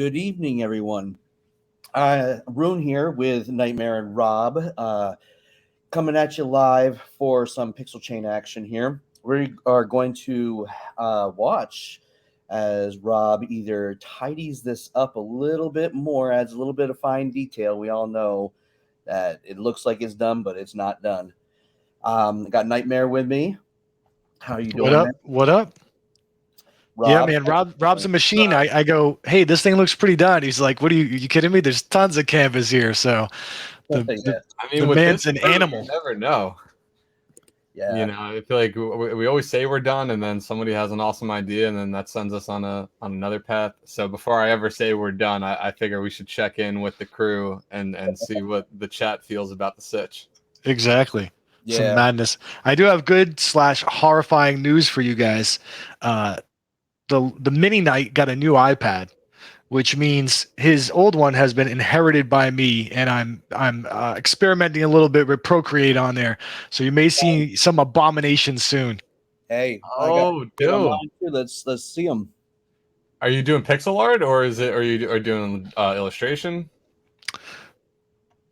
Good evening, everyone. Rune here with Nightmare and Rob, coming at you live for some Pixel Chain action here. We are going to watch as Rob either tidies this up a little bit more, adds a little bit of fine detail. We all know that it looks like it's done, but it's not done. Got Nightmare with me. How are you What doing, up? man? What up? Yeah, Rob? man. Rob's a machine. I go, hey, this thing looks pretty done. He's like, what are you kidding me? There's tons of canvas here. So the Yeah. the, I the mean, with man's this an crew, you animal. never know. Yeah. I feel like we always say we're done, and then somebody has an awesome idea, and then that sends us on another path. So before I ever say we're done, I figure we should check in with the crew and see what the chat feels about the sitch. Exactly. Some Yeah. madness. I do have good/horrifying news for you guys. The Mini Knight got a new iPad, which means his old one has been inherited by me, and I'm experimenting a little bit with Procreate on there. So you may see some abominations soon. Hey, I got Oh, it on dude. mine too. Let's see them. Are you doing pixel art, or are you doing illustration?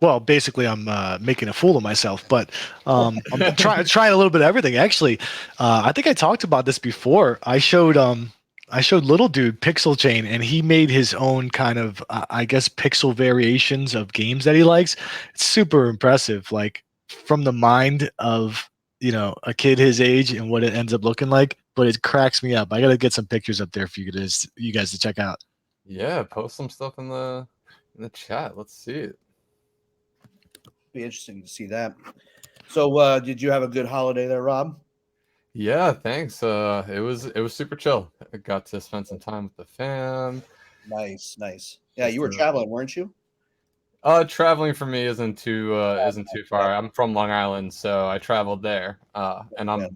Well, basically, I'm making a fool of myself, but I'm trying a little bit of everything. Actually, I think I talked about this before. I showed little dude PixelChain, and he made his own kind of I guess pixel variations of games that he likes. It's super impressive, like from the mind of a kid his age and what it ends up looking like. But it cracks me up. I gotta get some pictures up there for you guys to check out. Yeah, post some stuff in the chat. Let's see it. Be interesting to see that. So, did you have a good holiday there, Rob? Yeah, thanks. It was super chill. I got to spend some time with the fam. Nice, nice. Yeah, Just you were traveling, weren't you? Traveling for me isn't too far. I'm from Long Island, so I traveled there. And I'm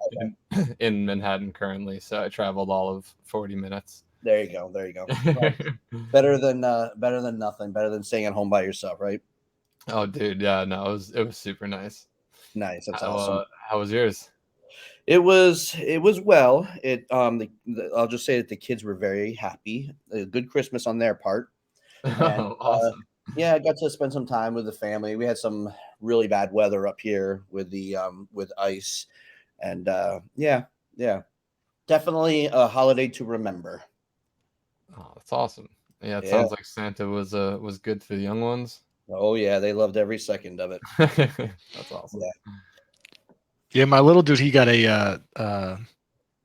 in Manhattan currently, so I traveled all of 40 minutes. There you go. There you go. Well, better than nothing. Better than staying at home by yourself, right? Oh, dude, yeah, no, it was super nice. Nice. That's awesome. How was yours? It was well. I'll just say that the kids were very happy. A good Christmas on their part. And Awesome. yeah, I got to spend some time with the family. We had some really bad weather up here with the with ice, and yeah, definitely a holiday to remember. Oh, that's awesome. Yeah, it Yeah. sounds like Santa was good for the young ones. Oh yeah, they loved every second of it. That's awesome. Yeah. Yeah, my little dude, he got a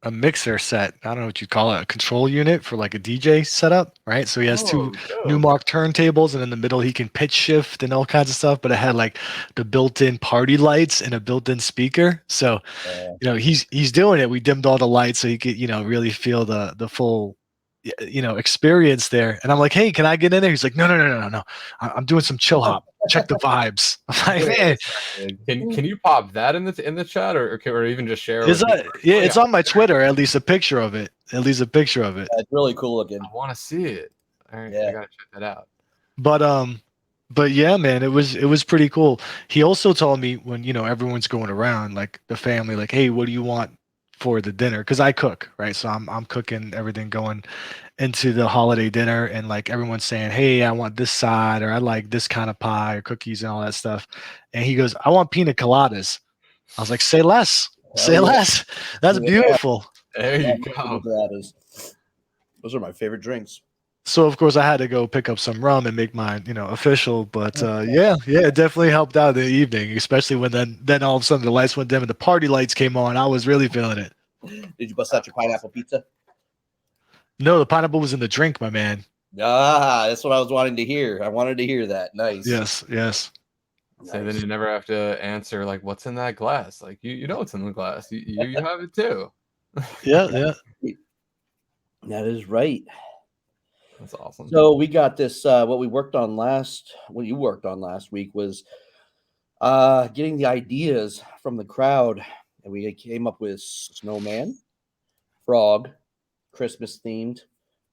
mixer set. I don't know what you call it, a control unit for like a DJ setup, right? So he has two dope. Newmark turntables, and in the middle he can pitch shift and all kinds of stuff. But it had like the built-in party lights and a built-in speaker. So he's doing it. We dimmed all the lights so he could really feel the full experience there. And I'm like, hey, can I get in there? He's like, no. I'm doing some chill hop. Check the vibes. I'm like, man. Can you pop that in the chat or even just share? It's on my Twitter. At least a picture of it. It's really cool looking. I want to see it. All right, Yeah. I gotta check that out. But yeah, man, it was pretty cool. He also told me when everyone's going around, like the family, like, hey, what do you want for the dinner? Because I cook, right? So I'm cooking everything going into the holiday dinner, and like everyone's saying, hey, I want this side, or I like this kind of pie or cookies and all that stuff. And he goes, I want pina coladas. I was like, say less. Say less. That's beautiful. There you go. Those are my favorite drinks. So of course I had to go pick up some rum and make mine, official. But yeah, it definitely helped out the evening, especially when then all of a sudden the lights went dim and the party lights came on. I was really feeling it. Did you bust out your pineapple pizza? No, the pineapple was in the drink, my man. Ah, that's what I was wanting to hear. I wanted to hear that. Nice. Yes. So then you never have to answer like, what's in that glass? Like you know what's in the glass. You have it too. Yeah. That is right. That's awesome. So we got this. What you worked on last week was getting the ideas from the crowd, and we came up with snowman, frog, Christmas themed,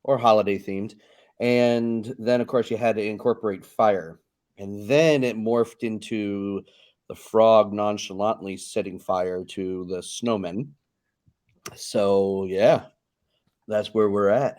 or holiday themed, and then of course you had to incorporate fire, and then it morphed into the frog nonchalantly setting fire to the snowman. So yeah, that's where we're at.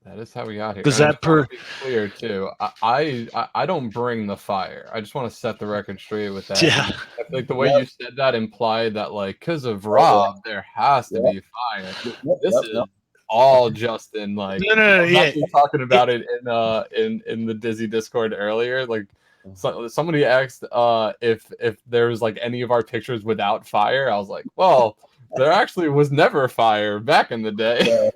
That is how we got here. Does And I that just want to be clear too? I don't bring the fire. I just want to set the record straight with that. Yeah. I feel like the way Yep. you said that implied that like because of Oh, Rob, there has to Yep. be fire. Yep, This yep, is yep. all Justin. Like No, I was yeah. actually talking about it in the Dizzy Discord earlier. Like somebody asked if there was like any of our pictures without fire. I was like, well, there actually was never fire back in the day. Yeah.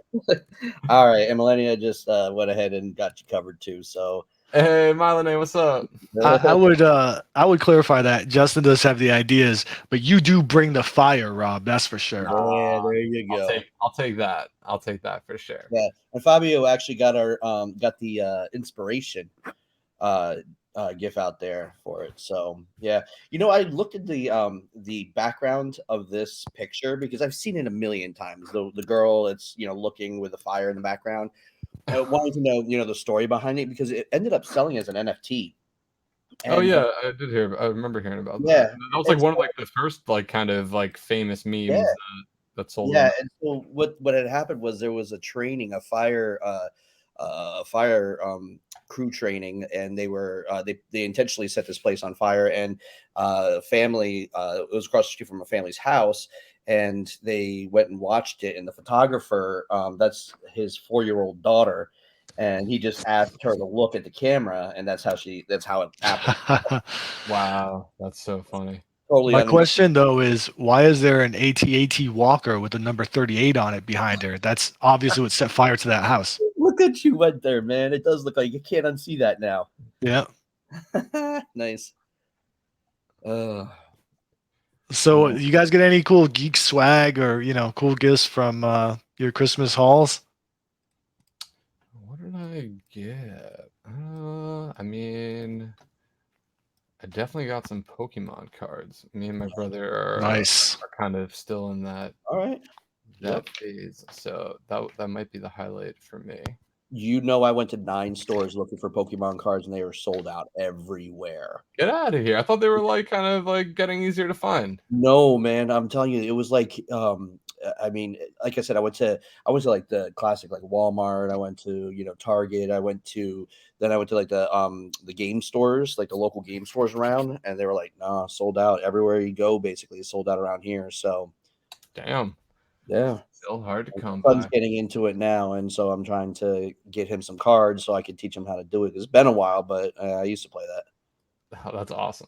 All right, and Millennia just went ahead and got you covered too. So Hey, Mylene, what's up? I would clarify that Justin does have the ideas, but you do bring the fire, Rob. That's for sure. yeah, there you go. I'll take that. I'll take that for sure. Yeah, and Fabio actually got the inspiration gif out there for it. So yeah, I looked at the background of this picture because I've seen it a million times. The girl, it's looking with the fire in the background. I wanted to know the story behind it because it ended up selling as an NFT. Oh yeah, I did hear. I remember hearing about that. Yeah, That was like one of like the first like kind of like famous memes yeah. that sold. Yeah, and so what had happened was there was a training, a fire crew training, and they were they intentionally set this place on fire, and family it was across the street from a family's house, and they went and watched it, and the photographer that's his 4-year-old daughter, and he just asked her to look at the camera, and that's how it happened. Wow, that's so funny. Totally. My question though is, why is there an AT-AT Walker with the number 38 on it behind her? That's obviously what set fire to that house. Look at you went there, man. It does look like you can't unsee that now. Yeah. Nice. So you guys get any cool geek swag or cool gifts from your Christmas hauls? What did I get? I mean, I definitely got some Pokemon cards. Me and my brother are Nice. are kind of still in that All right. phase, so that might be the highlight for me. I went to 9 stores looking for Pokemon cards, and they were sold out everywhere. Get out of here! I thought they were like kind of like getting easier to find. No, man, I'm telling you, it was like, I mean, like I said, I went to like the classic, like Walmart. I went to Target. I went to like the game stores, like the local game stores around, and they were like, nah, sold out everywhere you go. Basically, it's sold out around here. So, Damn. yeah, Still hard to come son's by. getting into it now, and so I'm trying to get him some cards so I can teach him how to do it. It's been a while, but I used to play that. Oh, that's awesome.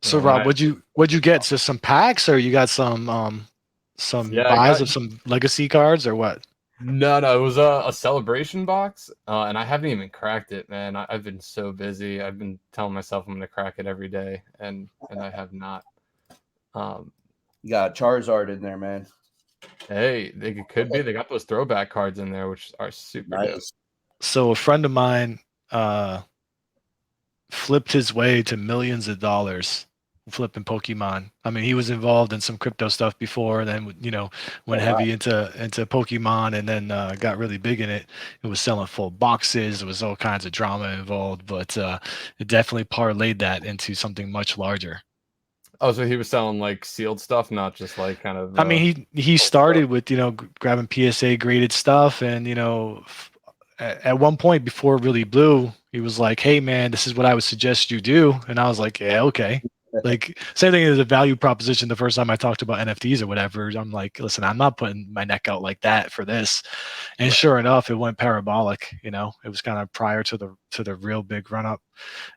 So Rob, what'd you get? Just some packs, or you got some buys of some legacy cards, or what? No, it was a celebration box, and I haven't even cracked it, man. I've been so busy. I've been telling myself I'm gonna crack it every day, and I have not. You got Charizard in there, man. Hey, it could be. They got those throwback cards in there, which are super dope. Nice. So a friend of mine flipped his way to millions of dollars flipping Pokemon. I mean, he was involved in some crypto stuff before, and then went heavy into Pokemon, and then got really big in it. It was selling full boxes. There was all kinds of drama involved, but it definitely parlayed that into something much larger. Oh, so he was selling like sealed stuff, not just like kind of. I mean, he started with grabbing PSA graded stuff, and at one point before it really blew, he was like, "Hey man, this is what I would suggest you do," and I was like, "Yeah, okay." Like same thing as a value proposition. The first time I talked about NFTs or whatever, I'm like, "Listen, I'm not putting my neck out like that for this." And sure enough, it went parabolic. It was kind of prior to the real big run up,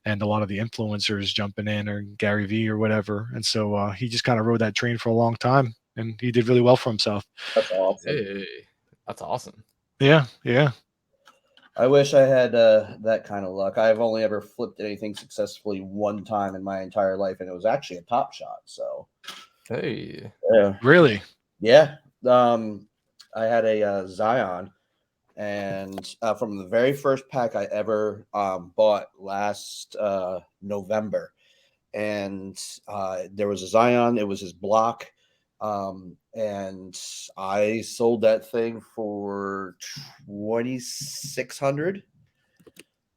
and a lot of the influencers jumping in, or Gary Vee or whatever. And so he just kind of rode that train for a long time, and he did really well for himself. That's awesome. Hey, that's awesome. Yeah. I wish I had that kind of luck. I've only ever flipped anything successfully one time in my entire life, and it was actually a Top Shot. So, hey, yeah, really, yeah. I had a Zion, and from the very first pack I ever bought last November, and there was a Zion. It was his block. And I sold that thing for $2,600.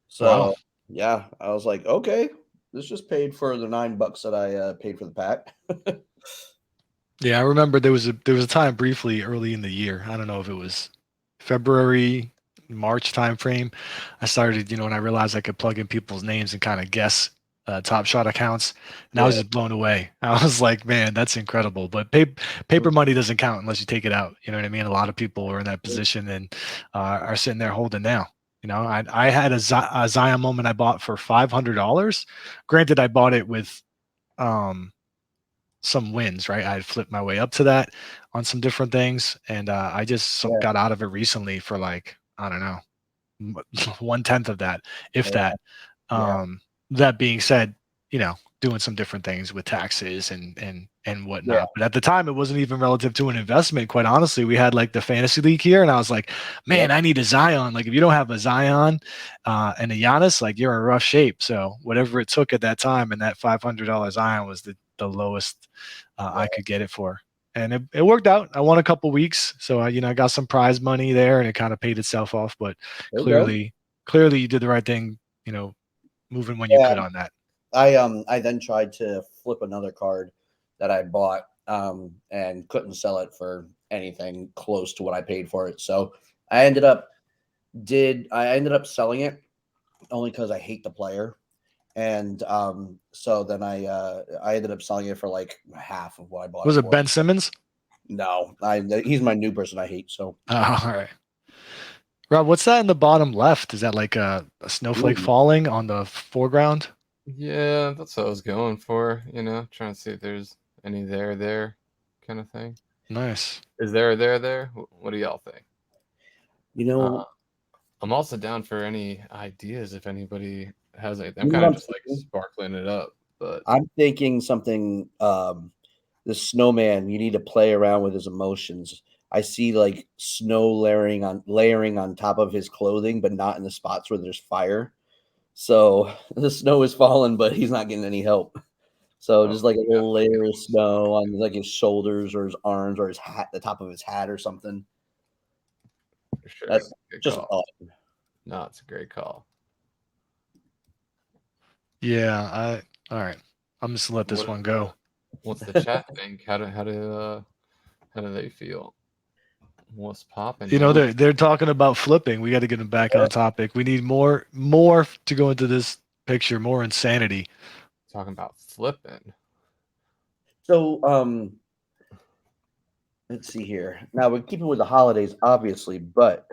So wow. Yeah, I was like, okay, this just paid for the $9 that I paid for the pack. Yeah, I remember there was a time briefly early in the year. I don't know if it was February, March timeframe, I started, when I realized I could plug in people's names and kind of guess Top Shot accounts, and I was just blown away. I was like, man, that's incredible. But paper money doesn't count unless you take it out. You know what I mean? A lot of people are in that position and are sitting there holding now. I had a Zion moment I bought for $500. Granted, I bought it with some wins, right? I had flipped my way up to that on some different things, and I just got out of it recently for like, I don't know, 1/10 of that, if that. That being said, doing some different things with taxes and whatnot. But at the time, it wasn't even relative to an investment. Quite honestly, we had like the fantasy league here, and I was like, man, I need a Zion. Like, if you don't have a Zion and a Giannis, like, you're in rough shape. So whatever it took at that time, and that $500 Zion was the lowest I could get it for. And it worked out. I won a couple weeks, so I got some prize money there, and it kind of paid itself off. But clearly, you did the right thing. Moving when you could on that. I then tried to flip another card that I bought and couldn't sell it for anything close to what I paid for it. So I ended up selling it only because I hate the player. And so then I ended up selling it for like half of what I bought. Was it Ben Simmons? No, he's my new person I hate. So all right. Rob, what's that in the bottom left? Is that like a snowflake falling on the foreground? Yeah, that's what I was going for. Trying to see if there's any there kind of thing. Nice. Is there a there? What do y'all think? I'm also down for any ideas if anybody has anything. I'm kind of just like sparkling it up, but I'm thinking something. The snowman, you need to play around with his emotions. I see like snow layering on top of his clothing, but not in the spots where there's fire. So the snow is falling, but he's not getting any help. So just like a little layer of snow on like his shoulders or his arms or his hat, the top of his hat or something. Sure. That's just awesome. No, it's a great call. Yeah, all right. I'm just gonna let this one go. What's the chat think? How do they feel? What's popping? They're talking about flipping. We got to get them back on topic. We need more to go into this picture. More insanity. Talking about flipping. So let's see here. Now we're keeping with the holidays, obviously, but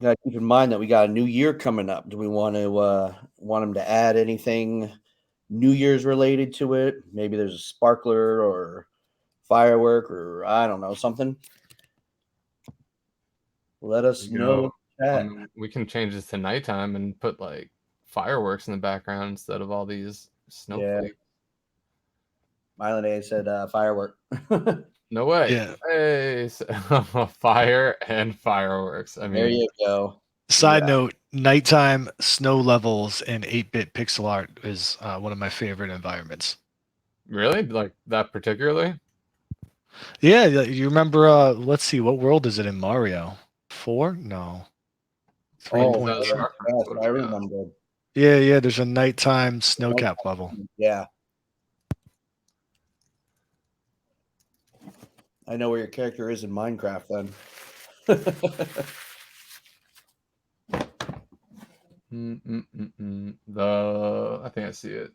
you gotta keep in mind that we got a new year coming up. Do we want them to add anything New Year's related to it? Maybe there's a sparkler or firework or I don't know, something. Let us know. We can change this to nighttime and put like fireworks in the background instead of all these snowflakes. Mylan A said firework. No way. Yeah. Hey, fire and fireworks. I mean, there you go. Side note, nighttime snow levels in 8-bit pixel art is one of my favorite environments. Really? Like that particularly? Yeah, you remember, let's see, what world is it in Mario? 4? No. 3.2. I remember. Yeah, there's a nighttime snowcap level. Yeah. I know where your character is in Minecraft then. I think I see it.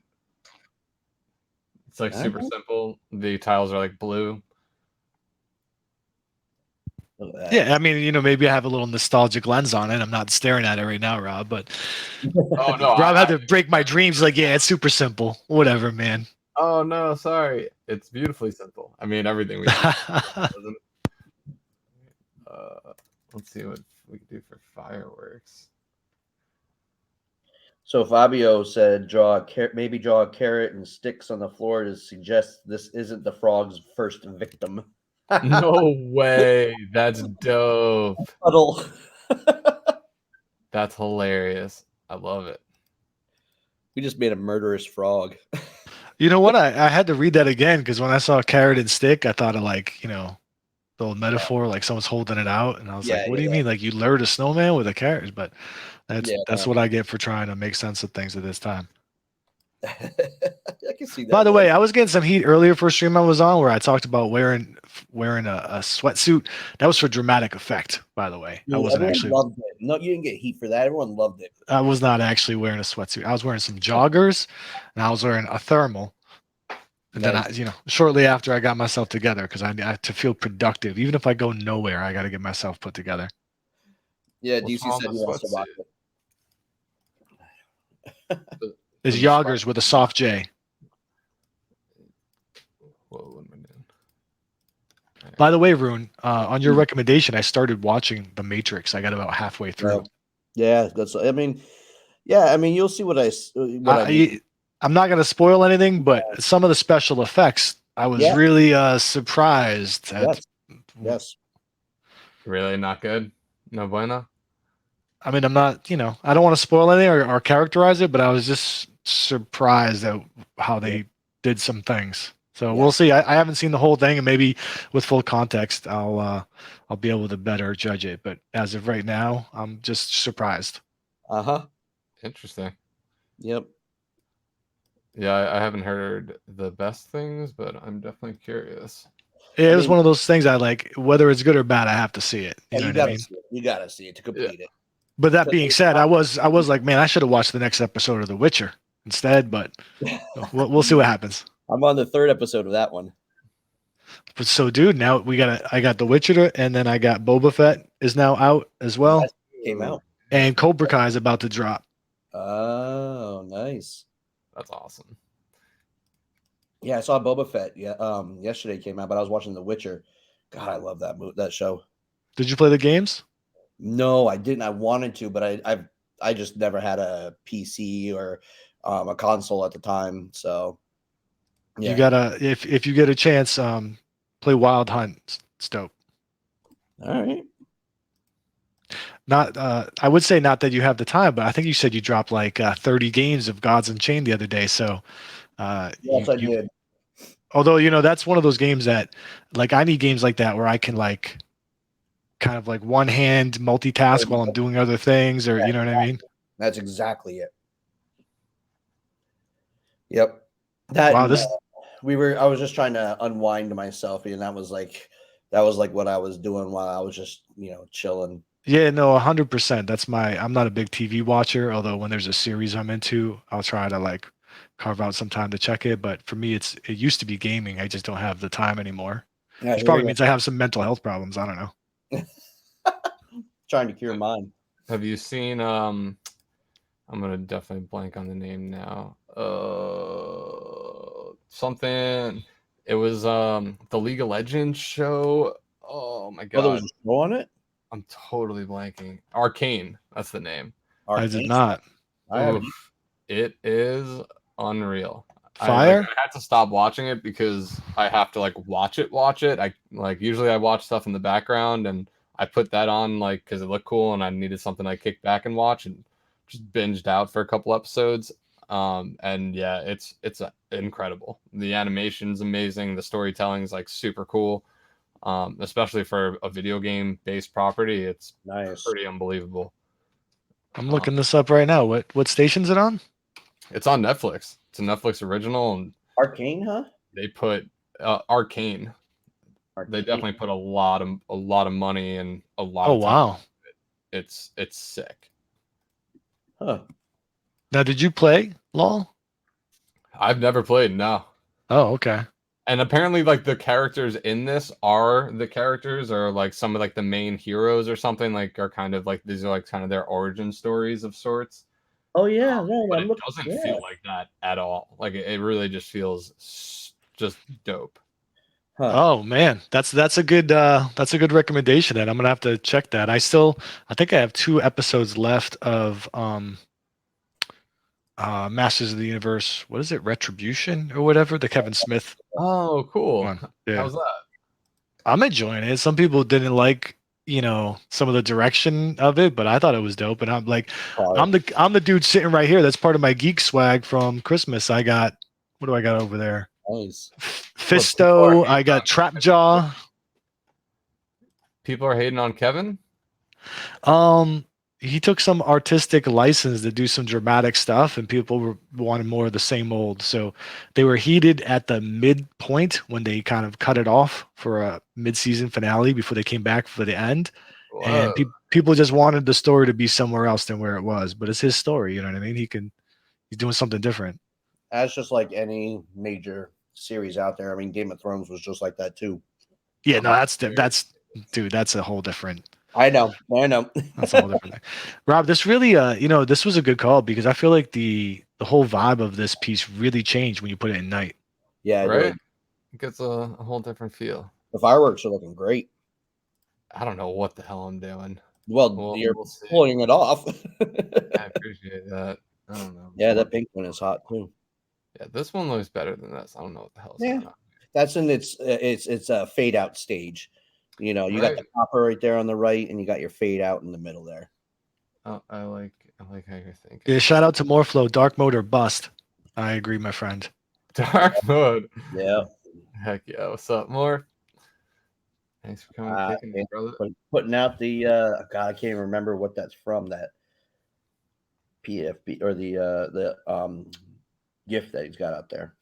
It's like super simple. The tiles are like blue. Yeah, I mean, maybe I have a little nostalgic lens on it. I'm not staring at it right now, Rob, but oh no, Rob had to break my dreams. Like, yeah, it's super simple. Whatever, man. Oh no, sorry. It's beautifully simple. I mean, everything we do. Let's see what we can do for fireworks. So Fabio said, maybe draw a carrot and sticks on the floor to suggest this isn't the frog's first victim. No way. That's dope. Puddle. That's hilarious. I love it. We just made a murderous frog. You know what? I had to read that again because when I saw carrot and stick, I thought of like, the old metaphor, like someone's holding it out. And I was like, what do you mean? Like you lured a snowman with a carrot? But that's what I get for trying to make sense of things at this time. I can see that. By the way, I was getting some heat earlier for a stream I was on where I talked about wearing wearing a sweatsuit. That was for dramatic effect, by the way. I Dude, wasn't everyone actually. loved it. No, you didn't get heat for that. Everyone loved it. I was not actually wearing a sweatsuit. I was wearing some joggers, and I was wearing a thermal. And then Nice. shortly after I got myself together, because I to feel productive, even if I go nowhere, I got to get myself put together. Yeah, What's DC wrong said he with wants to rock sweatsuit? it. It's The joggers with a soft J. Whoa, what am I doing? By the way, Rune, on your recommendation, I started watching The Matrix. I got about halfway through. Yeah, that's. I mean, yeah, I mean, you'll see what I mean. I'm not going to spoil anything, but some of the special effects, I was really surprised at. Yes. Really not good? No bueno? I mean, I'm not, I don't want to spoil anything or characterize it, but I was just surprised at how they did some things. So we'll see. I haven't seen the whole thing, and maybe with full context, I'll be able to better judge it. But as of right now, I'm just surprised. Interesting. Yep. Yeah, I haven't heard the best things, but I'm definitely curious. It was one of those things I like, whether it's good or bad, I have to see it. You know what I mean? You gotta see it to complete it. But that being said, I was like, man, I should have watched the next episode of The Witcher instead. But we'll see what happens. I'm on the 3rd episode of that one. But so, dude, now I got The Witcher, and then I got Boba Fett is now out as well. It came out, and Cobra Kai is about to drop. Oh, nice. That's awesome. Yeah, I saw Boba Fett. Yeah, yesterday came out, but I was watching The Witcher. God, I love that show. Did you play the games? No, I didn't. I wanted to, but I just never had a PC or a console at the time. So you gotta if you get a chance, play Wild Hunt. It's dope. All right. Not I would say not that you have the time, but I think you said you dropped like 30 games of Gods Unchained the other day. So yes, I did. Although that's one of those games that like I need games like that where I can like kind of like one hand multitask while I'm doing other things, or you know what I mean? That's exactly it. Yep. That wow, I was just trying to unwind myself, and that was like what I was doing while I was just chilling. Yeah, no, 100%. I'm not a big TV watcher, although when there's a series I'm into, I'll try to like carve out some time to check it. But for me, it used to be gaming. I just don't have the time anymore. Which probably means I have some mental health problems. I don't know. Trying to cure mine. Have you seen I'm gonna definitely blank on the name now. Something. It was the League of Legends show. Oh my god. Oh, there was a show on it? I'm totally blanking. Arcane, that's the name. Arcane? I did not. It is unreal. Fire? I had to stop watching it because I have to like watch it. I like usually I watch stuff in the background, and I put that on like because it looked cool and I needed something I kick back and watch, and just binged out for a couple episodes. And yeah, it's incredible. The animation's amazing. The storytelling's like super cool. Especially for a video game based property, it's nice. Pretty unbelievable. I'm looking this up right now. What station's it on? It's on Netflix. It's a Netflix original. And Arcane, huh? They put Arcane. They definitely put a lot of money and a lot. Oh of time wow! It's sick. Huh. Now, did you play LOL? I've never played. No. Oh, okay. And apparently, like the characters in this are like some of like the main heroes or something. Like are kind of like these are like kind of their origin stories of sorts. Oh yeah, but it doesn't feel like that at all. Like it really just feels just dope. Huh. Oh man, that's a good recommendation. And I'm gonna have to check that. I think I have 2 episodes left of Masters of the Universe. What is it? Retribution or whatever, the Kevin Smith. Oh, cool. One. Yeah. How's that? I'm enjoying it. Some people didn't like, some of the direction of it, but I thought it was dope. And I'm like, I'm the dude sitting right here. That's part of my geek swag from Christmas. I got, what do I got over there? Nice. Fisto. I got Trapjaw. People are hating on Kevin. he took some artistic license to do some dramatic stuff, and people wanted more of the same old. So they were heated at the midpoint when they kind of cut it off for a mid-season finale before they came back for the end. And Whoa. people just wanted the story to be somewhere else than where it was. But it's his story, you know what I mean? He's doing something different. That's just like any major series out there. I mean, Game of Thrones was just like that too. Yeah, no, dude, that's a whole different. I know. That's a whole different thing. Rob, this really, this was a good call because I feel like the whole vibe of this piece really changed when you put it in night. Yeah, Right? It gets a whole different feel. the fireworks are looking great. I don't know what the hell I'm doing. Well, you're We'll see. pulling it off. I appreciate that. I don't know. Yeah, that pink one is hot too. Yeah, this one looks better than this. I don't know what the hell's Yeah. going on. That's in its a fade out stage. You know, you got the Right. copper right there on the right, and you got your fade out in the middle there. Oh, I like how you're thinking. Yeah, shout out to Moreflow, dark mode or bust. I agree, my friend. Dark mode. Yeah. Heck yeah. What's up, More? Thanks for coming and kicking me, brother. Putting out the God, I can't even remember what that's from, that PFP or the gift that he's got out there.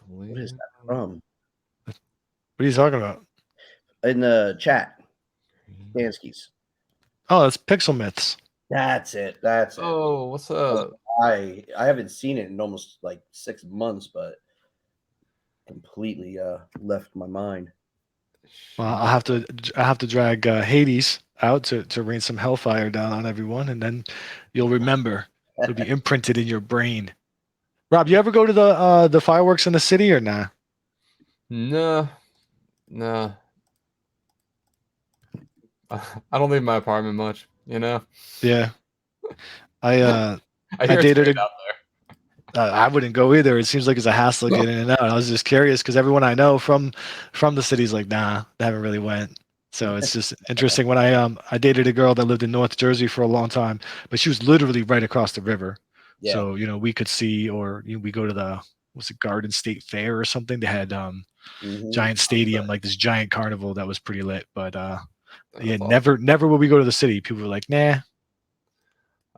What is that from? What are you talking about? In the chat. Dansky's. Oh, it's Pixel Myths. That's it. That's it. Oh, what's up? I haven't seen it in almost like 6 months, but completely left my mind. Well, I have to drag Hades out to rain some hellfire down on everyone, and then you'll remember. It'll be imprinted in your brain. Rob, you ever go to the fireworks in the city or nah? No. I don't leave my apartment much, you know. Yeah. I hear dated it's great out there. I wouldn't go either. It seems like it's a hassle getting in and out. I was just curious because everyone I know from the city's like, nah, they haven't really went. So it's just interesting. When I dated a girl that lived in North Jersey for a long time, but she was literally right across the river. Yeah. So we could see, or we go to the Garden State Fair or something. They had giant stadium, like this giant carnival that was pretty lit. But yeah, awesome. never will we go to the city. People were like, nah.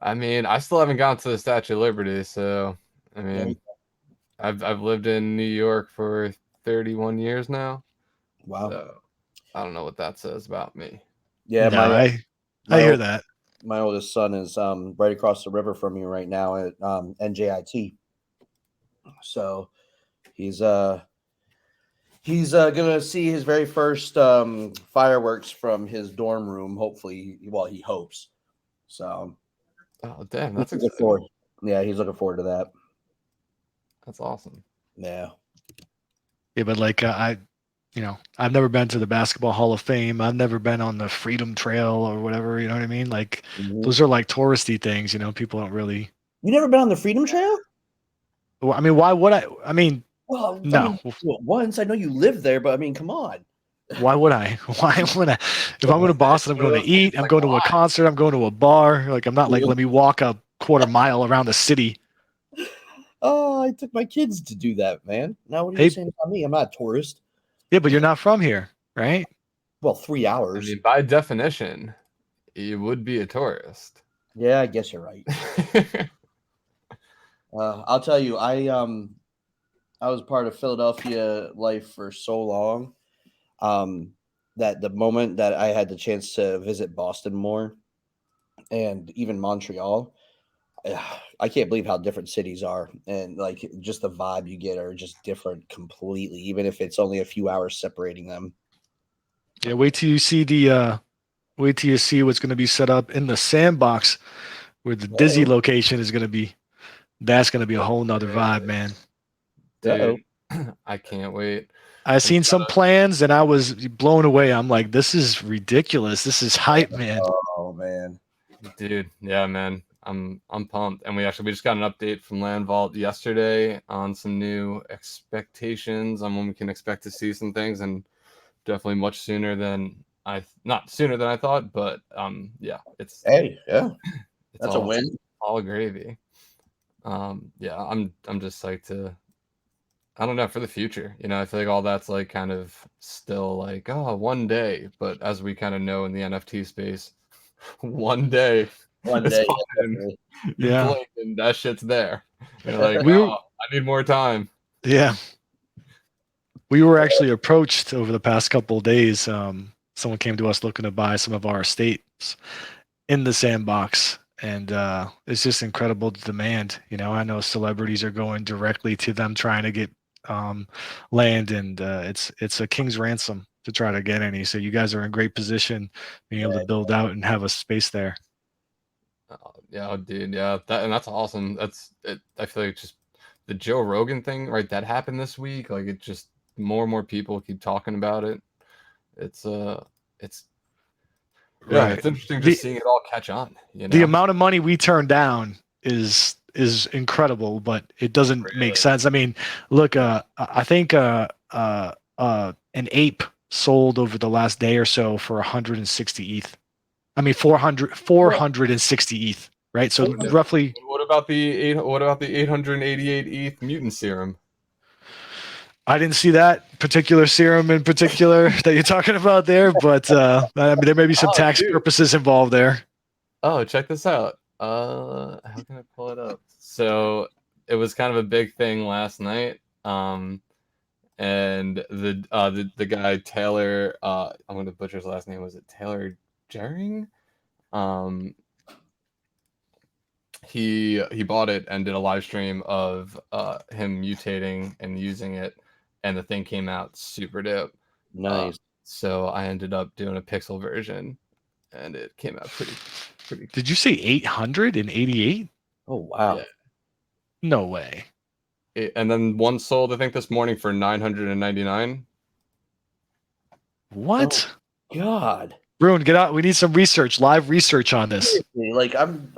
I mean, I still haven't gone to the Statue of Liberty, so I mean, I've lived in New York for 31 years now. Wow. So I don't know what that says about me. Yeah, no, I hear that. My oldest son is right across the river from me right now at NJIT. So he's gonna see his very first fireworks from his dorm room. Hopefully, well, he hopes. So, oh damn, that's looking forward. Yeah, he's looking forward to that. That's awesome. Yeah. Yeah, but like I've never been to the Basketball Hall of Fame. I've never been on the Freedom Trail or whatever. You know what I mean? Like those are like touristy things. People don't really. You never been on the Freedom Trail? Well, I mean, why would I? I mean, well, no. Once I know you live there, but I mean, come on. Why would I? Why would I? If I'm going to Boston, I'm going to eat. I'm going to a concert. I'm going to a bar. Like I'm not like let me walk a quarter mile around the city. Oh, I took my kids to do that, man. Now what are you saying about me? I'm not a tourist. Yeah, but you're not from here, right? Well, 3 hours. I mean, by definition, you would be a tourist. Yeah, I guess you're right. I'll tell you, I was part of Philadelphia life for so long that the moment that I had the chance to visit Boston more and even Montreal, I can't believe how different cities are, and like just the vibe you get are just different completely, even if it's only a few hours separating them. Yeah, wait till you see what's going to be set up in the Sandbox, where the Dizzy location is going to be. That's going to be a whole nother vibe, man. Dude, I can't wait. I've seen some plans and I was blown away. I'm like, this is ridiculous. This is hype, man. Oh man, dude, yeah, man. I'm pumped, and we just got an update from Land Vault yesterday on some new expectations on when we can expect to see some things, and definitely much sooner than not sooner than I thought, but yeah, it's that's a win. All gravy. Yeah, I'm just psyched to. I don't know, for the future. I feel like all that's like kind of still like one day, but as we kind of know in the NFT space, one day. One It's day. fine. Definitely. You Yeah. blink and that shit's there. You're like, We were- oh, I need more time. Yeah. We were actually approached over the past couple of days. Someone came to us looking to buy some of our estates in the sandbox, and it's just incredible demand. I know celebrities are going directly to them trying to get land, and it's a king's ransom to try to get any. So you guys are in great position, being able to build out and have a space there. Yeah, dude. Yeah, that's awesome. That's it. I feel like just the Joe Rogan thing, right? That happened this week. Like it just more and more people keep talking about it. It's yeah, Right. it's interesting just seeing it all catch on. The amount of money we turn down is incredible, but it doesn't make sense. I mean, look, I think an ape sold over the last day or so for 160 ETH. I mean, 460 ETH, right? So roughly. What about the 888 ETH mutant serum? I didn't see that particular serum in particular that you're talking about there, but I mean, there may be some tax purposes involved there. Oh, check this out. How can I pull it up? So it was kind of a big thing last night. And the guy Taylor, I'm going to butcher his last name. Was it Taylor Jering? He bought it and did a live stream of him mutating and using it, and the thing came out super dope. Nice. So I ended up doing a pixel version, and it came out pretty. Did you say 888? Oh wow! Yeah. No way. And then one sold, I think, this morning for 999. What? Oh, God. Bruin, get out. We need some research, live research on this. Like I'm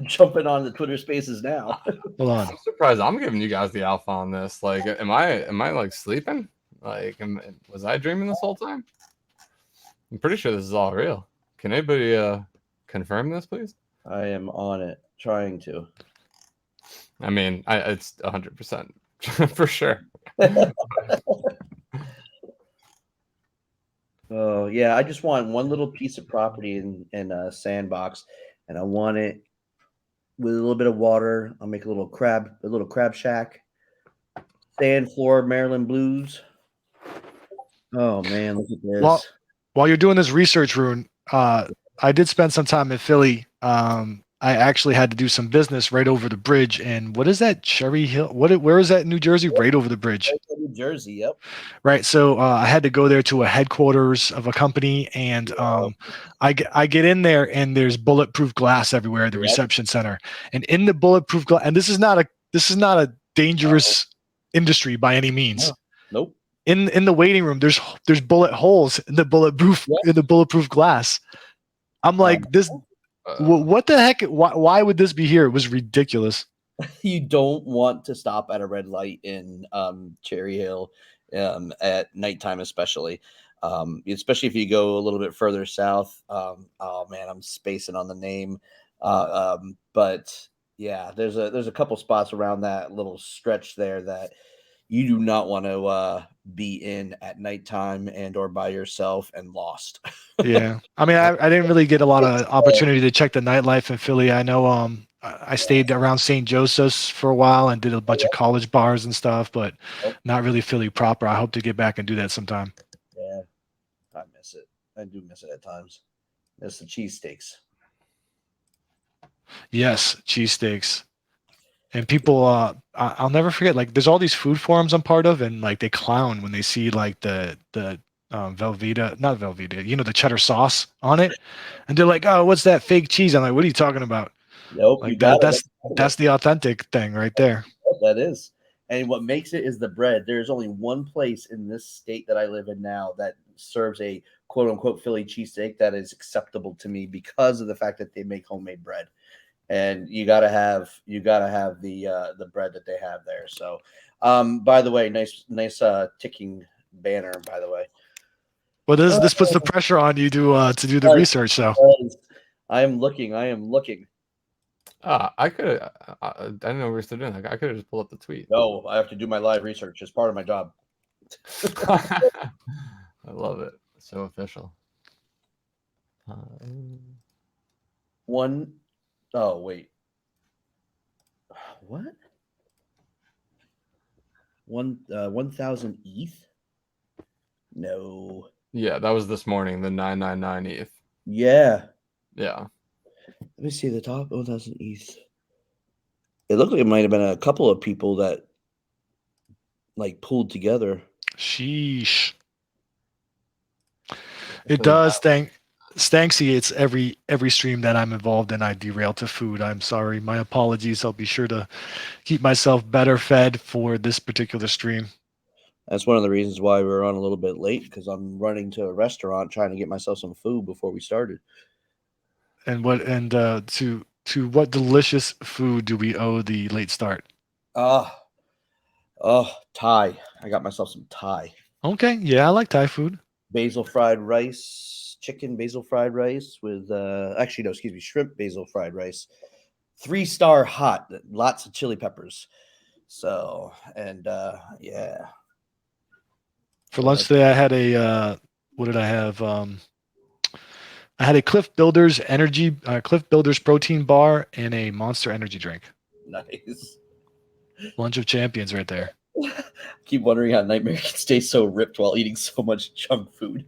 jumping on the Twitter Spaces now. Hold on. I'm surprised I'm giving you guys the alpha on this. Like, am I like sleeping? Like, was I dreaming this whole time? I'm pretty sure this is all real. Can anybody confirm this, please? I am on it, trying to. I mean, it's 100% for sure. Oh yeah, I just want one little piece of property in a sandbox, and I want it with a little bit of water. I'll make a little crab shack, sand floor, Maryland blues. Oh man, look at this. While you're doing this research, Rune, I did spend some time in Philly. I actually had to do some business right over the bridge. And what is that? Cherry Hill? Where is that in New Jersey? Right over the bridge. Right, New Jersey, yep. Right. So I had to go there to a headquarters of a company, and I get in there, and there's bulletproof glass everywhere at the reception center. And in the bulletproof glass, and this is not a dangerous industry by any means. Nope. In the waiting room, there's bullet holes in the bulletproof glass. I'm like, this. What the heck? Why would this be here? It was ridiculous. You don't want to stop at a red light in Cherry Hill at nighttime, especially if you go a little bit further south. Oh man, I'm spacing on the name, but yeah, there's a couple spots around that little stretch there that you do not want to be in at nighttime and or by yourself and lost. Yeah. I mean, I didn't really get a lot of opportunity to check the nightlife in Philly. I know I stayed around St. Joseph's for a while and did a bunch of college bars and stuff, but not really Philly proper. I hope to get back and do that sometime. Yeah, I miss it. I do miss it at times. Miss the cheesesteaks. Yes, cheesesteaks. And people, I'll never forget, like, there's all these food forums I'm part of, and like they clown when they see like the Velveeta, not Velveeta, the cheddar sauce on it, and they're like, "Oh, what's that fake cheese?" I'm like, "What are you talking about?" Nope, like that's the authentic thing right there. That is, and what makes it is the bread. There's only one place in this state that I live in now that serves a quote unquote Philly cheesesteak that is acceptable to me because of the fact that they make homemade bread. And you gotta have the bread that they have there. So, by the way, nice ticking banner. By the way, well, this puts the pressure on you to do the research. So, I am looking. I could. I didn't know we were still doing that. I could have just pulled up the tweet. No, I have to do my live research. It's part of my job. I love it. So official. One oh wait. What? 1,000 ETH? No. Yeah, that was this morning, the 999 ETH. Yeah. Yeah. Let me see the top 1,000 ETH. It looked like it might have been a couple of people that like pulled together. Sheesh. It does. Stanksy, it's every stream that I'm involved in, I derail to food. I'm sorry. My apologies. I'll be sure to keep myself better fed for this particular stream. That's one of the reasons why we were on a little bit late, because I'm running to a restaurant trying to get myself some food before we started. And to what delicious food do we owe the late start? Thai. I got myself some Thai. Okay, yeah, I like Thai food. Basil fried rice, chicken basil fried rice with actually no, excuse me, shrimp basil fried rice. 3-star hot, lots of chili peppers. So, and yeah. For lunch today, I had a what did I have? I had a Cliff Builders protein bar and a Monster energy drink. Nice. Lunch of champions right there. Keep wondering how Nightmare can stay so ripped while eating so much junk food.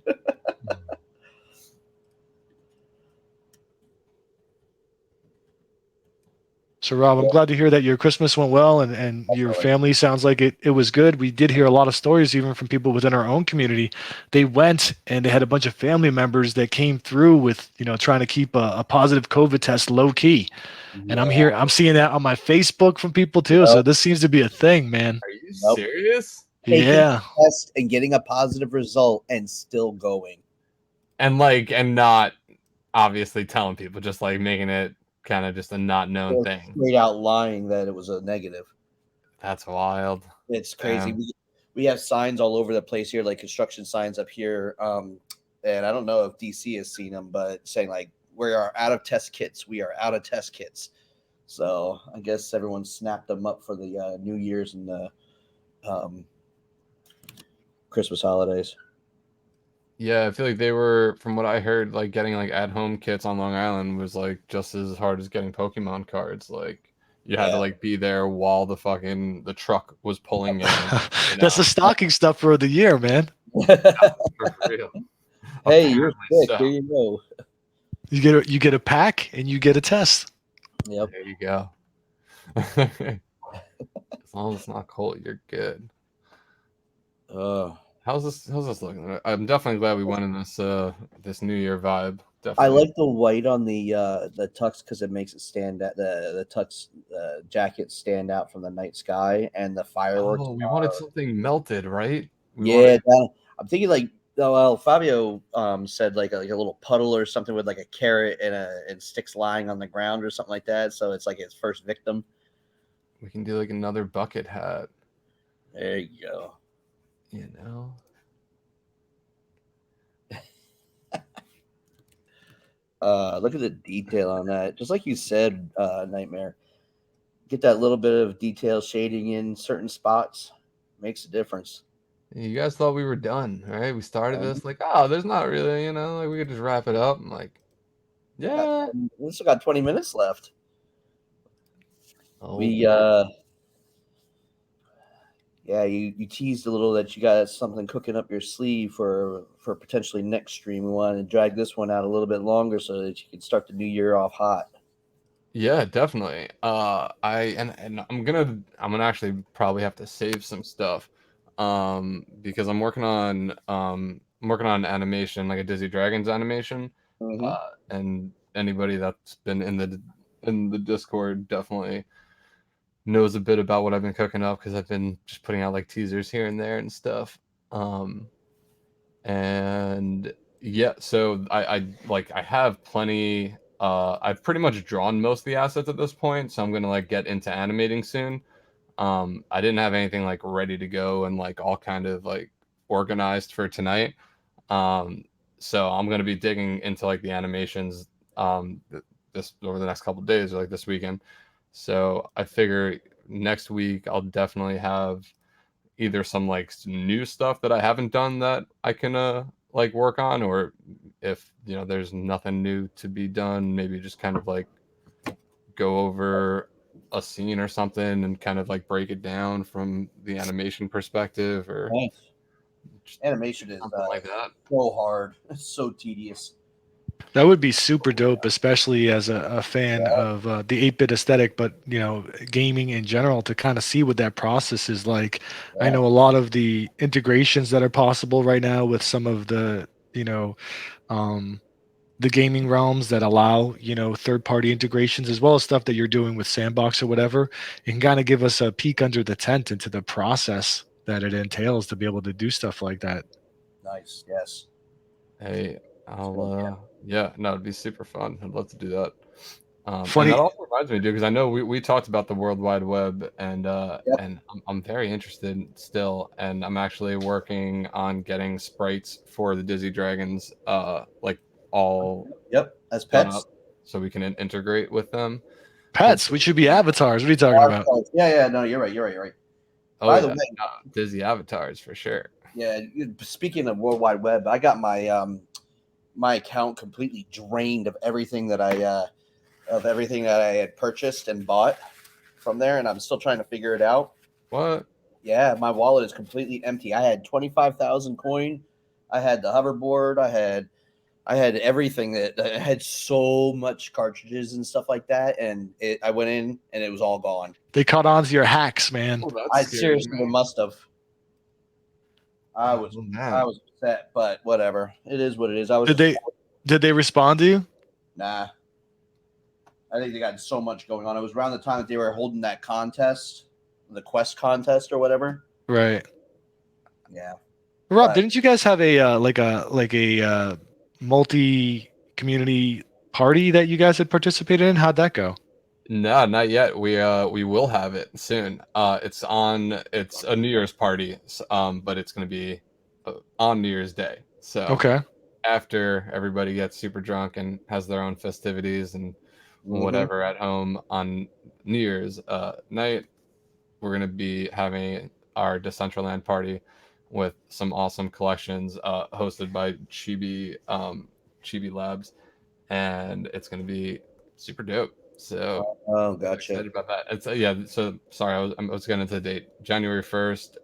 So, Rob, I'm glad to hear that your Christmas went well and your family sounds like it was good. We did hear a lot of stories, even from people within our own community. They went and they had a bunch of family members that came through with, trying to keep a positive COVID test low key. And I'm seeing that on my Facebook from people too. So this seems to be a thing, man. Are you serious? Taking Yeah. a test and getting a positive result and still going. And not obviously telling people, just like making it kind of just a not known thing. Straight out lying that it was a negative. That's wild. It's crazy. We have signs all over the place here, like construction signs up here. And I don't know if DC has seen them, but saying like, we are out of test kits. We are out of test kits. So I guess everyone snapped them up for the New Year's and the Christmas holidays. Yeah, I feel like they were, from what I heard, like getting like at-home kits on Long Island was like just as hard as getting Pokemon cards. Like you had to like be there while the truck was pulling in. That's the stocking stuff for the year, man. For real. Hey, you're sick. So. Here you go. You get a pack and you get a test. Yep. There you go. As long as it's not cold, you're good. How's this looking? I'm definitely glad we went in this New Year vibe. Definitely. I like the white on the tux because it makes it stand out. The tux jacket stand out from the night sky and the fireworks. Oh, we wanted something melted, right? I'm thinking like. Oh, well, Fabio said like a little puddle or something with like a carrot and sticks lying on the ground or something like that. So it's like his first victim. We can do like another bucket hat. There you go. Look at the detail on that. Just like you said, Nightmare. Get that little bit of detail shading in certain spots. Makes a difference. You guys thought we were done, right? We started this like, oh, there's not really, like we could just wrap it up. I'm like, yeah. We still got 20 minutes left. Oh. You teased a little that you got something cooking up your sleeve for potentially next stream. We wanted to drag this one out a little bit longer so that you can start the new year off hot. Yeah, definitely. I'm gonna actually probably have to save some stuff. Because I'm working on animation, like a Dizzy Dragons animation. And anybody that's been in the Discord definitely knows a bit about what I've been cooking up because I've been just putting out like teasers here and there and stuff. And yeah, so I have plenty. I've pretty much drawn most of the assets at this point, so I'm gonna like get into animating soon. I didn't have anything like ready to go and like all kind of like organized for tonight. So I'm going to be digging into like the animations this over the next couple of days or like this weekend. So I figure next week I'll definitely have either some like new stuff that I haven't done that I can like work on, or if there's nothing new to be done, maybe just kind of like go over a scene or something and kind of like break it down from the animation perspective, or Nice. just Animation is something like that. so hard. It's so tedious. That would be super dope, especially as a fan of the 8-bit aesthetic, but gaming in general, to kind of see what that process is like. I Yeah. know a lot of the integrations that are possible right now with some of the um, the gaming realms that allow third-party integrations, as well as stuff that you're doing with Sandbox or whatever. It can kind of give us a peek under the tent into the process that it entails to be able to do stuff like that. Nice. Yes. Hey, So, yeah, no, it'd be super fun. I'd love to do that. And that Funny. also reminds me, dude, because I know we talked about the World Wide Web, and Yep. I'm very interested still, and I'm actually working on getting sprites for the Dizzy Dragons, like all Yep. As done pets. up, so we can integrate with them. Pets, we should be avatars. What are you talking about? Yeah. No, you're right. You're right. Oh By yeah, the way, no, Dizzy avatars for sure. yeah. Speaking of World Wide Web, I got my account completely drained of everything that I had purchased and bought from there, and I'm still trying to figure it out. What? Yeah, my wallet is completely empty. I had 25,000 coin. I had the hoverboard. I had everything that I had so much cartridges and stuff like that, and I went in and it was all gone. They caught on to your hacks, man. Oh, that's I scary, seriously man. must have. I Oh, was man. upset, but whatever. It is what it is. I was Did they respond to you? nah. I think they got so much going on. It was around the time that they were holding that contest, the quest contest or whatever. Right. Yeah. Rob, But- didn't you guys have a like a multi-community party that you guys had participated in? How'd that go? No, not yet. We will have it soon. It's a New Year's party, but it's going to be on New Year's Day. So Okay. after everybody gets super drunk and has their own festivities and whatever at home on New Year's night, we're going to be having our Decentraland party with some awesome collections hosted by Chibi Labs, and it's going to be super dope. So Oh, I'm gotcha. excited about that. It's yeah. So sorry, I was getting into the date. January 1st.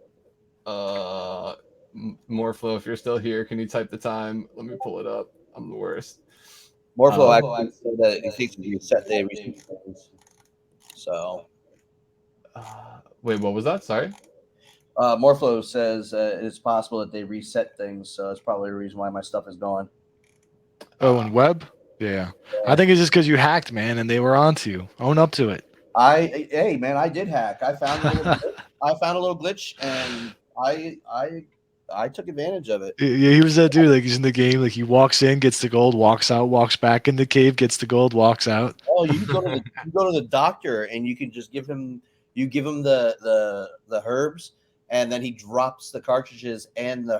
Morpho, if you're still here, can you type the time? Let me pull it up. I'm the worst. Morpho actually said that he thinks you set the receipt things. So Wait, what was that? Sorry. Morpho says it's possible that they reset things, so that's probably the reason why my stuff is gone. Oh, and web? Yeah. I think it's just because you hacked, man, and they were onto you. Own up to it. Hey man, I did hack. I found a little glitch, and I took advantage of it. Yeah, he was that dude. Like, he's in the game. Like, he walks in, gets the gold, walks out, walks back in the cave, gets the gold, walks out. Oh, you go to the doctor, and you can just give him the herbs, and then he drops the cartridges and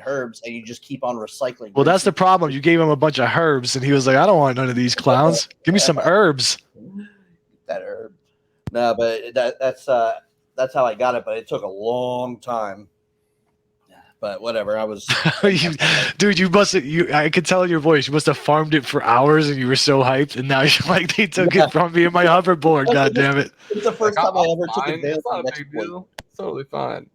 herbs, and you just keep on recycling. Well, that's the problem. You gave him a bunch of herbs, and he was like, I don't want none of these clowns. Give me some herbs. That herb. No, but that's how I got it, but it took a long time. But whatever, I was Dude, you must have, I could tell in your voice, you must have farmed it for hours and you were so hyped, and now you're like, they took it from me in my hoverboard. God damn it. It's the first time I ever took Fine. advantage It's not of a an big exploit. deal. It's totally fine.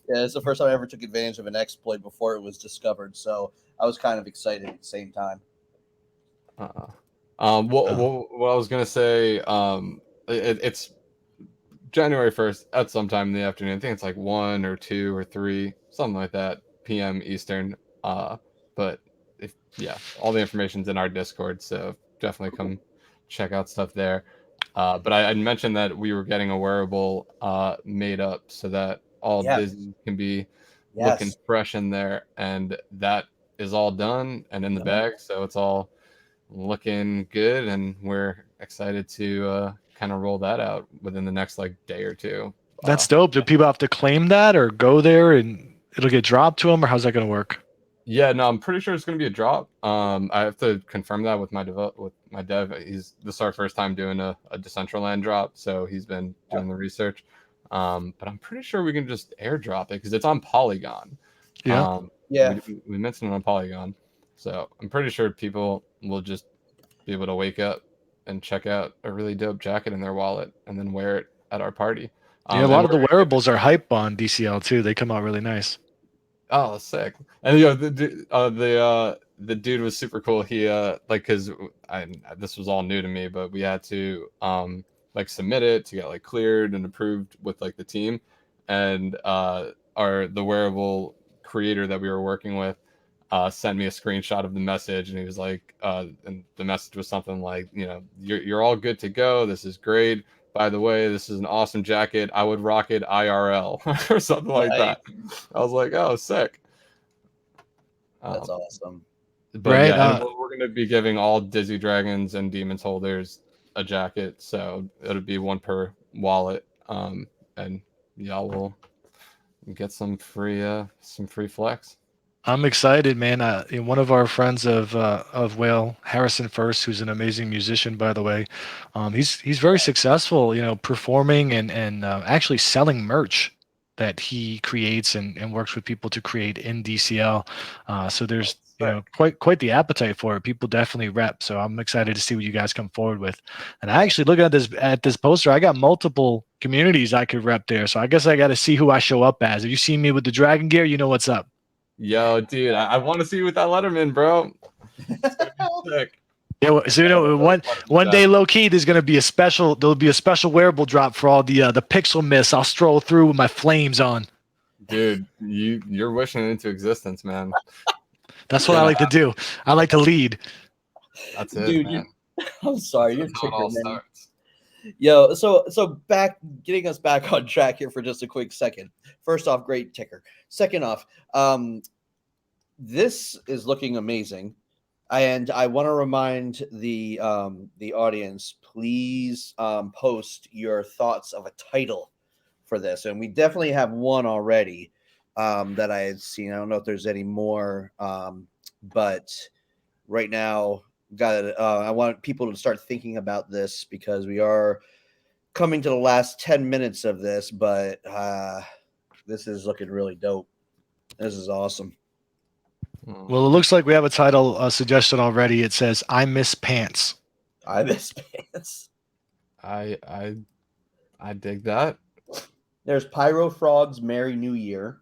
Yeah, it's the first time I ever took advantage of an exploit before it was discovered. So I was kind of excited at the same time. What I was gonna say, it's January 1st at some time in the afternoon. I think it's like 1 or 2 or 3, something like that, p.m. Eastern. But all the information's in our Discord, so definitely come check out stuff there. But I mentioned that we were getting a wearable made up so that all Disney can be looking fresh in there, and that is all done and in the bag, so it's all looking good, and we're excited to kind of roll that out within the next like day or two. That's dope. Do people have to claim that or go there and it'll get dropped to them, or how's that going to work? Yeah, no, I'm pretty sure it's going to be a drop. I have to confirm that with my dev. This is our first time doing a Decentraland drop, so he's been doing the research. But I'm pretty sure we can just airdrop it because it's on Polygon. Yeah. Yeah. we mentioned it on Polygon, so I'm pretty sure people will just be able to wake up and check out a really dope jacket in their wallet and then wear it at our party. Yeah, a And lot of the we're wearables are hype on DCL too. They come out really nice. oh, sick. And the dude was super cool. He like cuz this was all new to me, but we had to like submit it to get like cleared and approved with like the team, and the wearable creator that we were working with sent me a screenshot of the message, and he was like and the message was something like, you know, you're all good to go. This is great. By the way, this is an awesome jacket. I would rock it IRL or something like Nice. that. I was like, oh, sick. That's awesome. But Right. yeah, and we're going to be giving all Dizzy Dragons and Demons holders a jacket. So it'll be one per wallet. And y'all will get some free flex. I'm excited, man. One of our friends of Whale, Harrison First, who's an amazing musician, by the way. He's very successful, you know, performing and actually selling merch that he creates and works with people to create in DCL. So there's quite the appetite for it. People definitely rep. So I'm excited to see what you guys come forward with. And I actually look at this poster. I got multiple communities I could rep there. So I guess I got to see who I show up as. If you see me with the dragon gear, you know what's up. Yo, dude, I want to see you with that Letterman, bro. It's gonna be sick. Yeah, so you know, one day, low key, there'll be a special wearable drop for all the pixel mists. I'll stroll through with my flames on. Dude, you're wishing it into existence, man. That's what I like to do. I like to lead. That's it, Dude, man. I'm sorry, you're That's how it all ticker, man. starts. Yo, so getting us back on track here for just a quick second. First off, great ticker. Second off, this is looking amazing, and I want to remind the audience, please post your thoughts of a title for this, and we definitely have one already that I had seen. I don't know if there's any more, but right now, I want people to start thinking about this because we are coming to the last 10 minutes of this, but this is looking really dope. This is awesome. Well, it looks like we have a title suggestion already. It says, "I miss pants." I miss pants. I dig that. There's Pyro Frogs Merry New Year.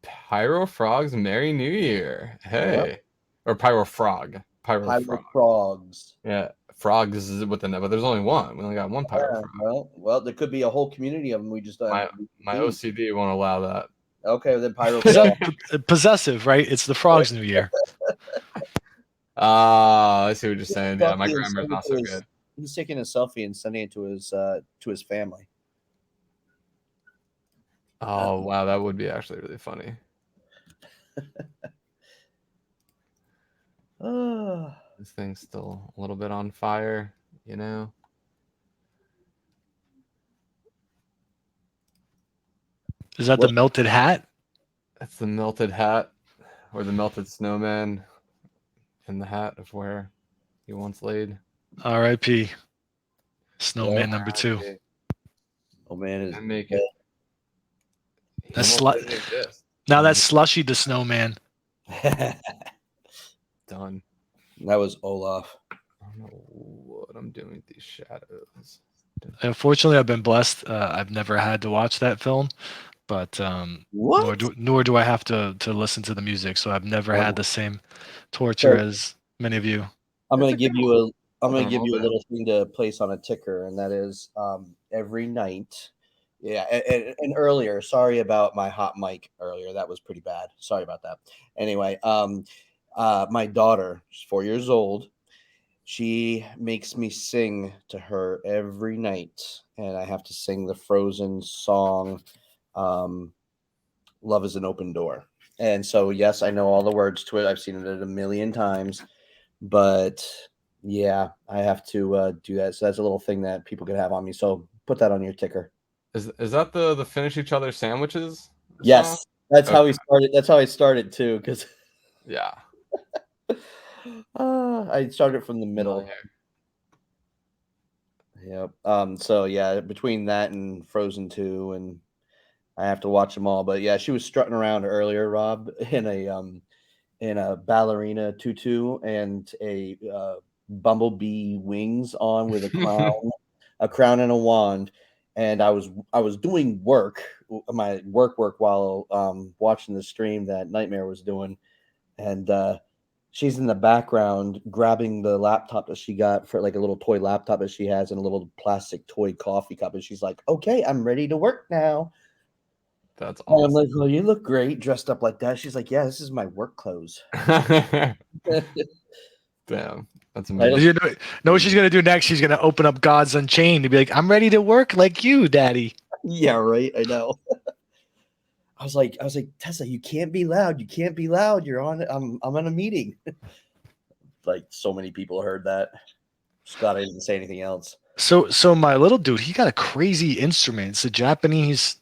Pyro Frogs Merry New Year. Hey. Or Pyro Frog. Pyro Frog. Frogs. Yeah. Frogs is with the but there's only one. We only got one Pyro Frog. Well, there could be a whole community of them. We just My OCD won't allow that. Okay, then Pyro Frog. Possessive, right? It's the Frogs New Year. I see what you're saying. Yeah, my grammar's not so good. He's taking a selfie and sending it to his family. Oh wow, that would be actually really funny. This thing's still a little bit on fire, you know. Is that the melted hat? That's the melted hat, or the melted snowman in the hat of where he once laid. R.I.P. Snowman number 2. Oh man, I make it. Now that's Slushy the Snowman. Done. That was Olaf. I don't know what I'm doing with these shadows. Unfortunately, I've been blessed. I've never had to watch that film, but nor do I have to listen to the music. So I've never had the same torture as many of you. I'm gonna give you a little thing to place on a ticker, and that is every night. Yeah, and earlier, sorry about my hot mic earlier. That was pretty bad. Sorry about that. Anyway, my daughter, she's 4 years old. She makes me sing to her every night, and I have to sing the Frozen song, "Love is an Open Door." And so, yes, I know all the words to it. I've seen it a million times, but yeah, I have to do that. So that's a little thing that people can have on me. So put that on your ticker. Is that the finish each other sandwiches? Yes, that's how we started. That's how I started too. Because yeah, I started from the middle. Yep. So yeah, between that and Frozen 2 and I have to watch them all. But yeah, she was strutting around earlier, Rob, in a ballerina tutu and a bumblebee wings on with a crown and a wand. And I was doing my work while watching the stream that Nightmare was doing, and she's in the background grabbing the laptop that she got for like a little toy laptop that she has and a little plastic toy coffee cup, and she's like, "Okay, I'm ready to work now." That's And I'm awesome. like, "Well, you look great dressed up like that." She's like, "Yeah, this is my work clothes." Damn, that's I don't- amazing. You know what she's gonna do next? She's gonna open up Gods Unchained and be like, "I'm ready to work like you, Daddy." Yeah, right. I know. I was like, Tessa, you can't be loud. You can't be loud. You're on. I'm on a meeting. Like so many people heard that. Scott, I didn't say anything else. So my little dude, he got a crazy instrument. It's a Japanese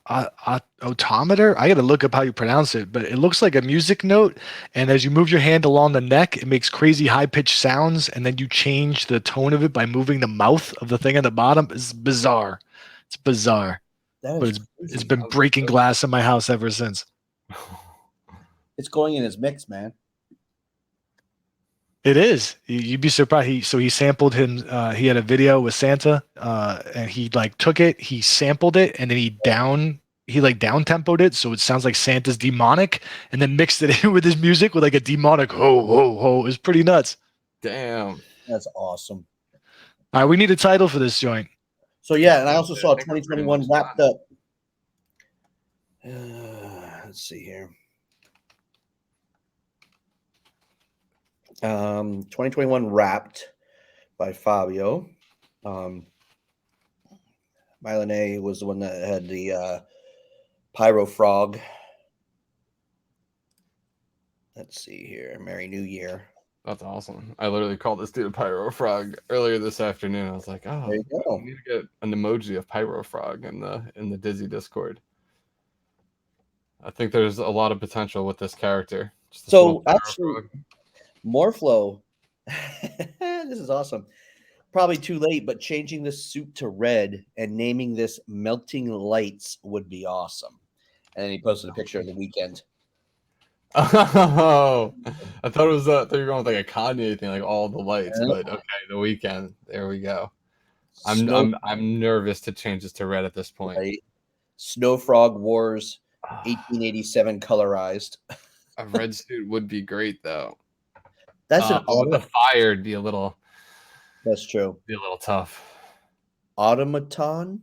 otometer. I got to look up how you pronounce it, but it looks like a music note. And as you move your hand along the neck, it makes crazy high pitched sounds. And then you change the tone of it by moving the mouth of the thing on the bottom. It's bizarre. It's bizarre, That but is it's crazy. been breaking glass in my house ever since. It's going in his mix, man. It is. You'd be surprised. He sampled him. He had a video with Santa, and he like took it. He sampled it, and then he down tempoed it, so it sounds like Santa's demonic, and then mixed it in with his music with like a demonic ho ho ho. It was pretty nuts. Damn. That's awesome. All right, we need a title for this joint. So yeah, and I also saw I think we're pretty 2021 much wrapped done. up. Let's see here. 2021 Wrapped by Fabio. Mylene was the one that had the Pyro Frog. Let's see here. Merry New Year. That's awesome. I literally called this dude a Pyro Frog earlier this afternoon. I was like, oh, There you go. we need to get an emoji of Pyro Frog in the Dizzy Discord. I think there's a lot of potential with this character. Just this So little Pyro actually, Frog. Morphlo. This is awesome. Probably too late, but changing the suit to red and naming this Melting Lights would be awesome. And then he posted a picture of the weekend. Oh, I thought it was I thought you were going with like a Kanye thing, like all the lights. Yeah. But okay, the weekend. There we go. Snow, I'm nervous to change this to red at this point. right? Snow Frog Wars 1887 colorized. A red suit would be great though. That's an But with the fire, it'd be a little That's true. tough. Automaton.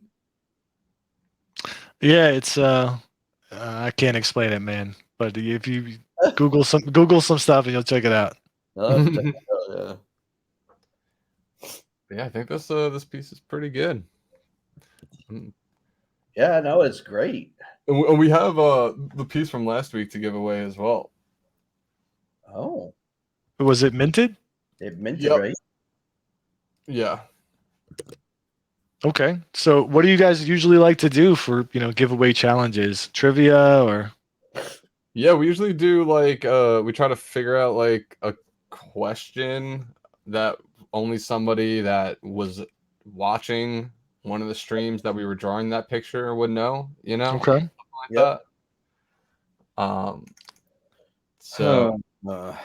Yeah, it's I can't explain it, man. But if you Google some stuff and you'll check it out. Yeah. Yeah, I think this piece is pretty good. Yeah, no, it's great. And we have the piece from last week to give away as well. Oh, Was it minted? it minted, Yep. right? Yeah. Okay. So what do you guys usually like to do for, giveaway challenges? Trivia or Yeah, we usually do like we try to figure out like a question that only somebody that was watching one of the streams that we were drawing that picture would know, Okay. Something like Yep. that. So Uh,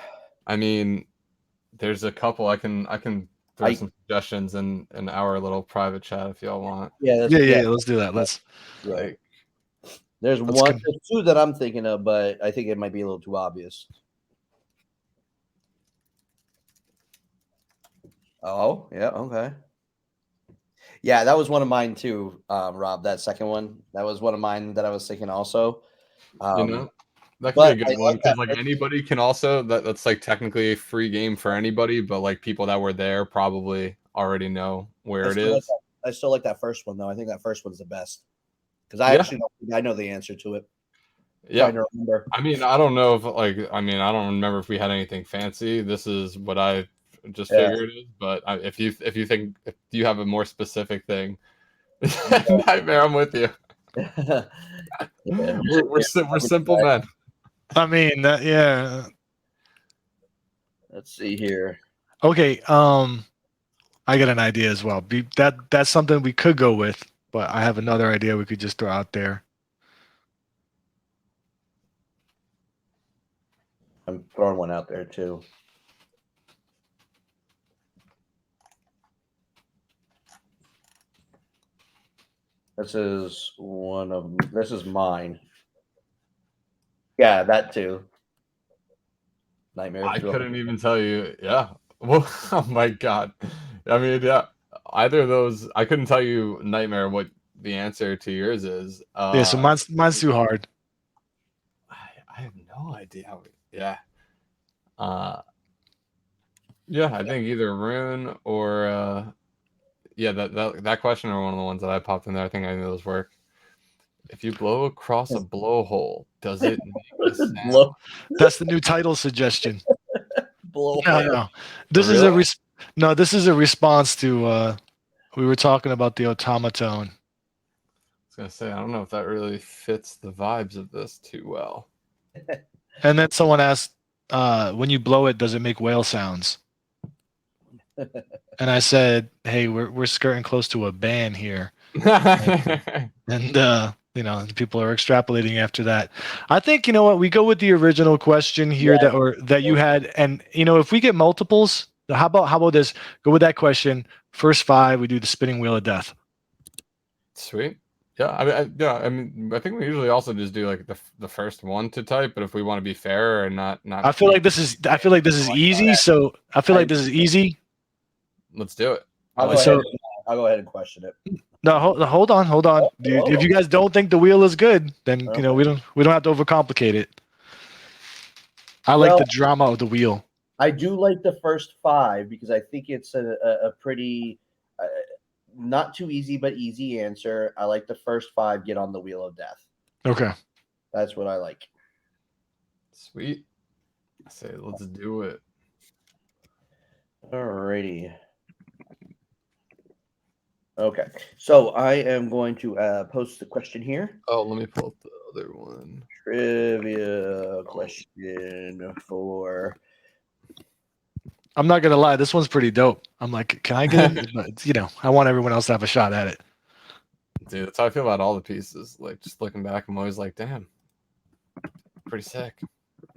I mean, there's a couple I can throw some suggestions in our little private chat if y'all want. yeah, Yeah, let's do that. Let's right. There's Let's there's two that I'm thinking of, but I think it might be a little too obvious. Oh, yeah, okay. Yeah, that was one of mine too, Rob. That second one, that was one of mine that I was thinking also. That could but be a I good one like because that. like anybody can also that's like technically a free game for anybody, but like people that were there probably already know where it is. I still like that first one though. I think that first one's the best because I actually I know the answer to it. Yeah, Trying to remember. I mean, I don't know if I don't remember if we had anything fancy. This is what I just figured it is. But if you think if you have a more specific thing, Nightmare, I'm with you. We're simple men. I mean, yeah. Let's see here. Okay, I got an idea as well. That's something we could go with. but I have another idea we could just throw out there. I'm throwing one out there too. This is one of them. This is mine. Yeah, that too. Nightmare. I couldn't even tell you. Yeah. Well, oh my god. I mean, yeah. Either of those, I couldn't tell you, Nightmare, what the answer to yours is. Yeah, so mine's too hard. I have no idea. Yeah. Yeah, I think either Rune or yeah, that question or one of the ones that I popped in there. I think I knew those work. If you blow across a blowhole, does it make a sound? That's the new title suggestion. Blow. No. This is Really? this is a response to we were talking about the automaton. I was gonna say, I don't know if that really fits the vibes of this too well. And then someone asked, when you blow it, does it make whale sounds? And I said, hey, we're skirting close to a ban here. And you know, people are extrapolating after that. I think, you know what, we go with the original question here that you had, and you know, if we get multiples, how about this? Go with that question. First 5, we do the spinning wheel of death. Sweet. Yeah, I mean, I think we usually also just do like the first one to type, but if we want to be fair and not, I feel like this is easy. So I feel like this is easy. Let's do it. I'll go ahead and question it. No, hold on. If you guys don't think the wheel is good, then you know we don't have to overcomplicate it. I like the drama of the wheel. I do like the first 5 because I think it's a pretty not too easy but easy answer. I like the first 5 get on the wheel of death. Okay, that's what I like. Sweet. I say let's do it. Alrighty. Okay, so I am going to post the question here. Oh, let me pull up the other one. Trivia question for. I'm not gonna lie, this one's pretty dope. I'm like, can I get it? But, you know, I want everyone else to have a shot at it. Dude, that's how I feel about all the pieces. Like, just looking back, I'm always like, damn, pretty sick.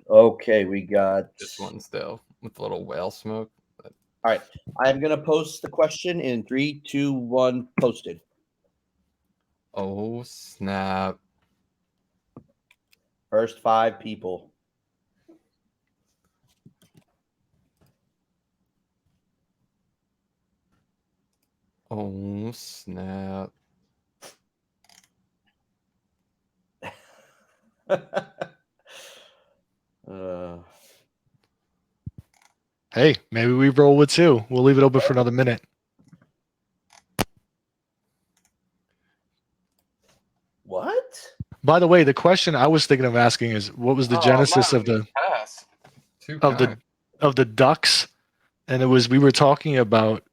Okay, we got this one still with a little whale smoke. All right, I'm gonna post the question in 3, 2, 1. Posted. Oh snap! First 5 people. Oh snap! Hey, maybe we roll with 2. We'll leave it open for another minute. What? By the way, the question I was thinking of asking is, what was the genesis of the ducks? And it was, we were talking about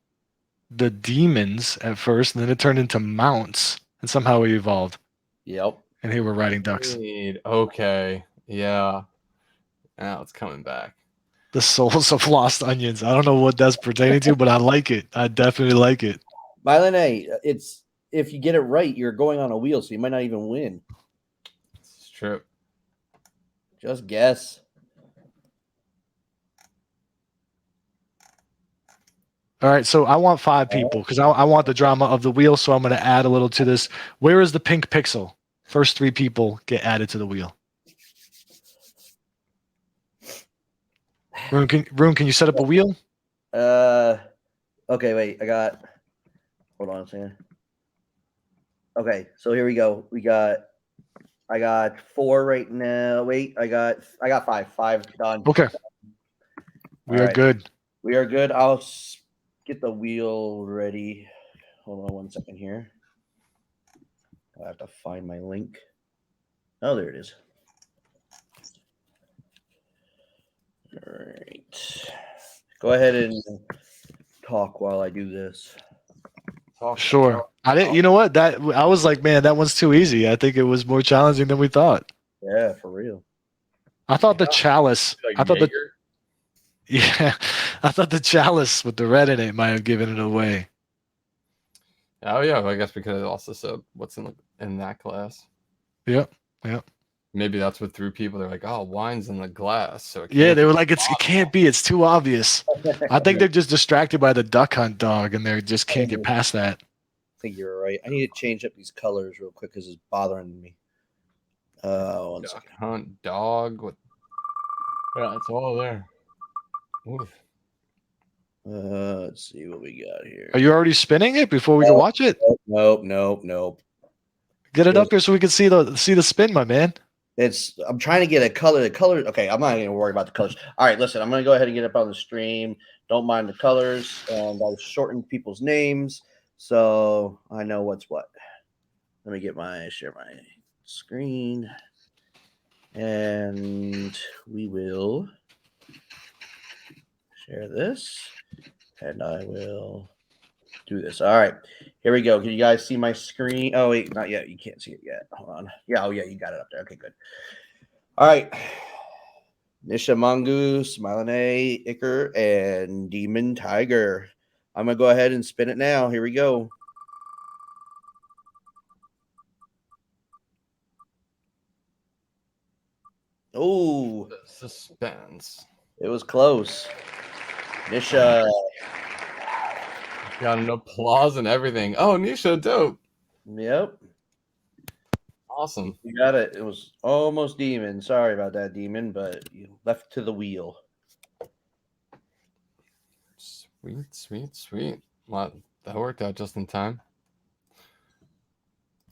the demons at first, and then it turned into mounts, and somehow we evolved. Yep. And here we're riding ducks. Okay. Yeah. Now it's coming back. The souls of lost onions. I don't know what that's pertaining to, but I like it. I definitely like it. Mylan A, it's if you get it right, you're going on a wheel, so you might not even win. It's true. Just guess. All right, so I want 5 people because I want the drama of the wheel, so I'm going to add a little to this. Where is the pink pixel? First 3 people get added to the wheel. Rune, can you set up a wheel? Okay, wait. Hold on a second. Okay, so here we go. I got 4 right now. Wait, I got 5. 5 done. Okay. We are good. We are good. I'll get the wheel ready. Hold on 1 second here. I have to find my link. Oh, there it is. All right. Go ahead and talk while I do this. Sure. I didn't. You know what? I was like, man, that one's too easy. I think it was more challenging than we thought. Yeah, for real. I thought the chalice. Like I thought Jaeger? I thought the chalice with the red in it might have given it away. Oh yeah, well, I guess because it also said what's in that glass. Yep. Maybe that's what threw people. They're like, oh, wine's in the glass, so it Yeah, can't they be were like, it can't be. It's too obvious. I think they're just distracted by the duck hunt dog, and they just can't get past that. I think you're right. I need to change up these colors real quick because it's bothering me. One duck second. hunt dog. What? Yeah, it's all there. Oof. Let's see what we got here. Are you already spinning it before we can watch it? Nope. Get it up there so we can see the spin, my man. I'm trying to get a color. The color. Okay, I'm not even worried about the colors. All right, listen. I'm gonna go ahead and get up on the stream. Don't mind the colors, and I've shortened people's names so I know what's what. Let me share my screen, and we will share this, and I will do this. All right, here we go. Can you guys see my screen? Oh wait, not yet. You can't see it yet. Hold on. Yeah. Oh yeah, you got it up there. Okay, good. All right. Nisha Mongoose, Milane Icker, and Demon Tiger. I'm going to go ahead and spin it now. Here we go. Oh, Suspense. it was close. Nisha. Got an applause and everything. Oh, Nisha, dope. Yep. Awesome. You got it. It was almost Demon. Sorry about that, Demon, but you left to the wheel. Sweet. Well, that worked out just in time.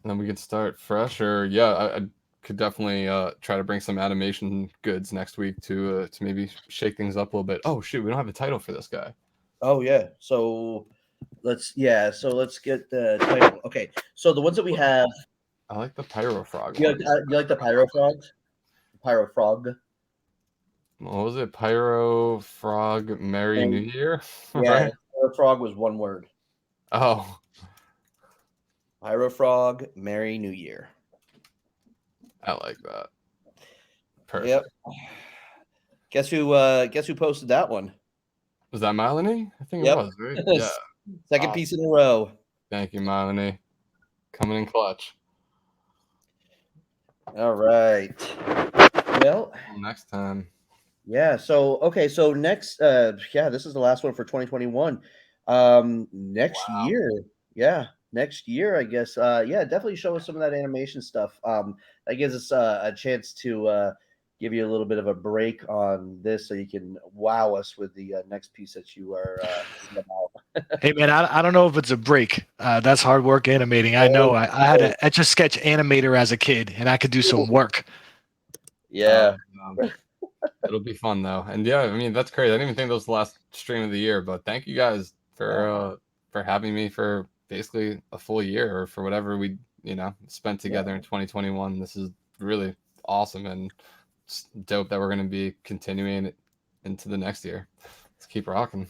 And then we could start fresh, or yeah, I could definitely try to bring some animation goods next week to maybe shake things up a little bit. Oh shoot, we don't have a title for this guy. Oh yeah. So let's get the title. Okay. So the ones that we have. I like the Pyro Frog. You like the Pyro Frogs? Pyro Frog. What was it? Pyro Frog Merry New Year? Yeah, Right? Pyro Frog was one word. Oh. Pyro Frog Merry New Year. I like that. Perfect. Yep. Guess who posted that one? Was that Milane? I think Yep. it was, right? Yeah. Second piece in a row. Thank you, Milane. Coming in clutch. All right. Well, next time. Yeah. So okay. So next, this is the last one for 2021. Next year, next year, I guess. Definitely show us some of that animation stuff. That gives us a chance to give you a little bit of a break on this, so you can wow us with the next piece that you are. Hey man, I don't know if it's a break. That's hard work animating. I know. I had an Etch a Sketch animator as a kid, and I could do some work. Yeah. It'll be fun though, and yeah, I mean that's great. I didn't even think that was the last stream of the year, but thank you guys for having me for basically a full year, or for whatever we spent together in 2021. This is really awesome, and it's dope that we're going to be continuing it into the next year. Let's keep rocking.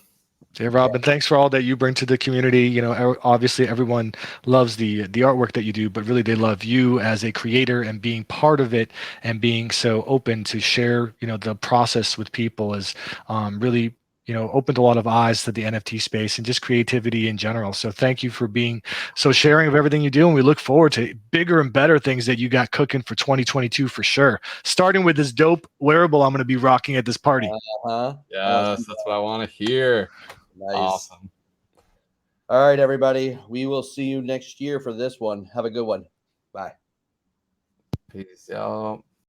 Hey, Rob, and thanks for all that you bring to the community. Obviously everyone loves the artwork that you do, but really they love you as a creator and being part of it, and being so open to share, the process with people is really, opened a lot of eyes to the NFT space and just creativity in general. So thank you for being so sharing of everything you do. And we look forward to bigger and better things that you got cooking for 2022 for sure. Starting with this dope wearable I'm going to be rocking at this party. Yes, that's what I want to hear. Nice. Awesome. All right, everybody. We will see you next year for this one. Have a good one. Bye. Peace, y'all.